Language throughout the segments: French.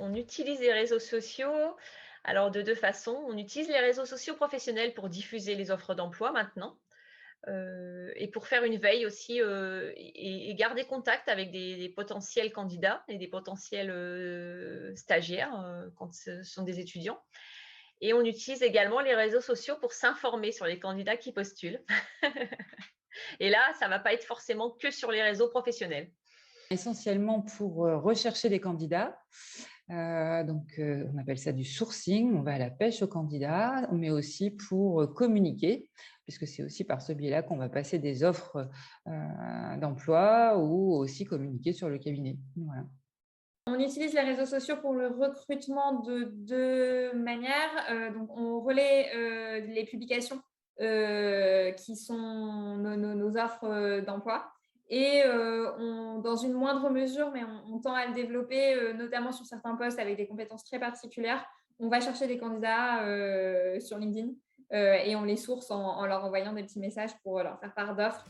On utilise les réseaux sociaux, alors de 2 façons. On utilise les réseaux sociaux professionnels pour diffuser les offres d'emploi maintenant, et pour faire une veille aussi, et garder contact avec des potentiels candidats et des potentiels, stagiaires, quand ce sont des étudiants. Et on utilise également les réseaux sociaux pour s'informer sur les candidats qui postulent. Et là, ça va pas être forcément que sur les réseaux professionnels. Essentiellement pour rechercher des candidats. On appelle ça du sourcing. On va à la pêche aux candidats, mais aussi pour communiquer, puisque c'est aussi par ce biais-là qu'on va passer des offres d'emploi ou aussi communiquer sur le cabinet. Voilà. On utilise les réseaux sociaux pour le recrutement de 2 manières. Donc on relaie, les publications, qui sont nos offres, d'emploi et on dans une moindre mesure, mais on tend à le développer, notamment sur certains postes avec des compétences très particulières. On va chercher des candidats, sur LinkedIn, et on les source en leur envoyant des petits messages pour leur faire part d'offres.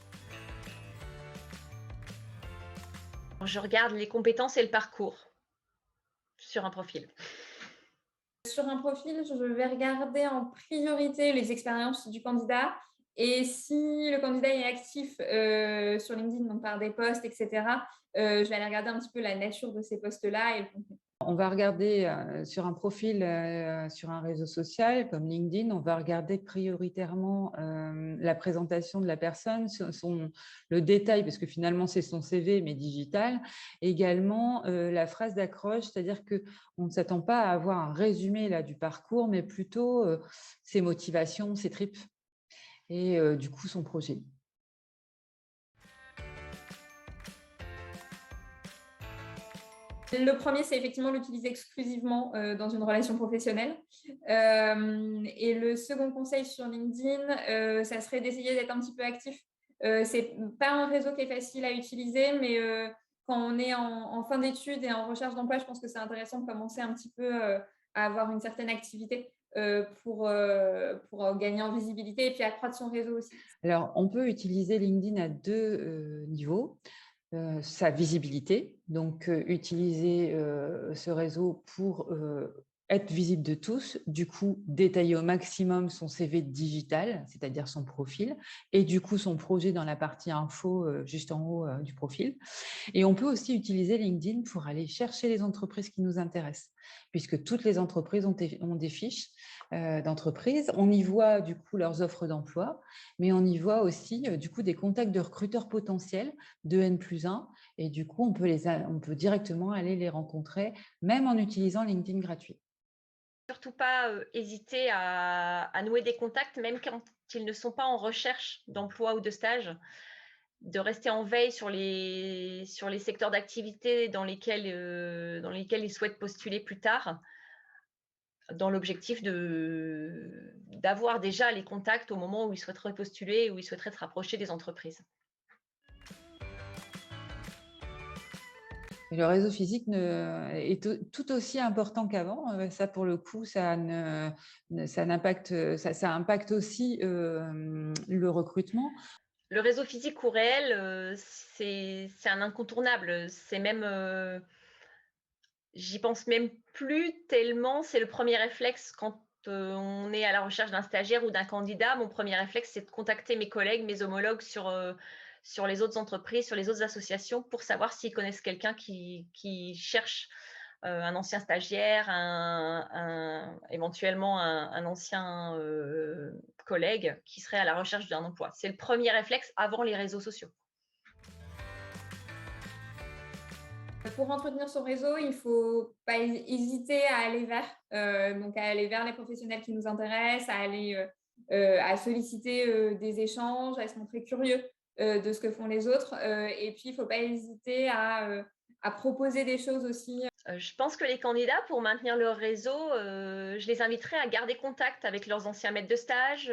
Je regarde les compétences et le parcours sur un profil. Sur un profil, je vais regarder en priorité les expériences du candidat et si le candidat est actif, sur LinkedIn, donc par des posts et cetera, je vais aller regarder un petit peu la nature de ces posts-là et le contenu. On va regarder sur un profil, sur un réseau social comme LinkedIn, on va regarder prioritairement la présentation de la personne, le détail, parce que finalement c'est son CV mais digital. Également la phrase d'accroche, c'est-à-dire qu'on ne s'attend pas à avoir un résumé là, du parcours, mais plutôt ses motivations, ses tripes et du coup son projet. Le premier, c'est effectivement l'utiliser exclusivement dans une relation professionnelle. Et le second conseil sur LinkedIn, ça serait d'essayer d'être un petit peu actif. C'est pas un réseau qui est facile à utiliser, mais quand on est en fin d'études et en recherche d'emploi, je pense que c'est intéressant de commencer un petit peu à avoir une certaine activité pour gagner en visibilité et puis accroître son réseau aussi. Alors, on peut utiliser LinkedIn à deux niveaux. Sa visibilité, donc utiliser ce réseau pour être visible de tous, du coup détailler au maximum son CV digital, c'est-à-dire son profil, et du coup son projet dans la partie info juste en haut du profil. Et on peut aussi utiliser LinkedIn pour aller chercher les entreprises qui nous intéressent, puisque toutes les entreprises ont des fiches d'entreprises. On y voit du coup leurs offres d'emploi, mais on y voit aussi du coup des contacts de recruteurs potentiels de N+1, et du coup on peut directement aller les rencontrer, même en utilisant LinkedIn gratuit. Surtout pas, hésiter à nouer des contacts, même quand ils ne sont pas en recherche d'emploi ou de stage. De rester en veille sur les secteurs d'activité dans lesquels ils souhaitent postuler plus tard, dans l'objectif d'avoir déjà les contacts au moment où ils souhaiteraient postuler, où ils souhaiteraient se rapprocher des entreprises. Et le réseau physique est tout aussi important qu'avant. Ça, pour le coup, ça impacte aussi le recrutement. Le réseau physique ou réel, c'est un incontournable. C'est même, j'y pense même plus tellement, c'est le premier réflexe quand, on est à la recherche d'un stagiaire ou d'un candidat. Mon premier réflexe, c'est de contacter mes collègues, mes homologues sur les autres entreprises, sur les autres associations pour savoir s'ils connaissent quelqu'un qui cherche, un ancien stagiaire, éventuellement un ancien, collègue qui serait à la recherche d'un emploi. C'est le premier réflexe avant les réseaux sociaux. Pour entretenir son réseau, il ne faut pas hésiter à aller donc à aller vers les professionnels qui nous intéressent, à solliciter des échanges, à se montrer curieux de ce que font les autres. Et puis, il ne faut pas hésiter à proposer des choses aussi. Je pense que les candidats, pour maintenir leur réseau, je les inviterais à garder contact avec leurs anciens maîtres de stage,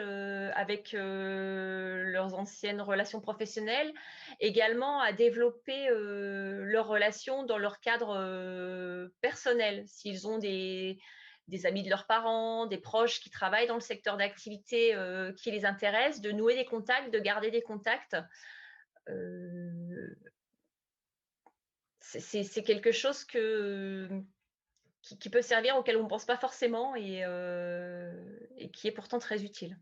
avec, leurs anciennes relations professionnelles. Également à développer, leurs relations dans leur cadre, personnel. S'ils ont des amis de leurs parents, des proches qui travaillent dans le secteur d'activité, qui les intéressent, de nouer des contacts, de garder des contacts. C'est quelque chose qui peut servir, auquel on ne pense pas forcément et qui est pourtant très utile.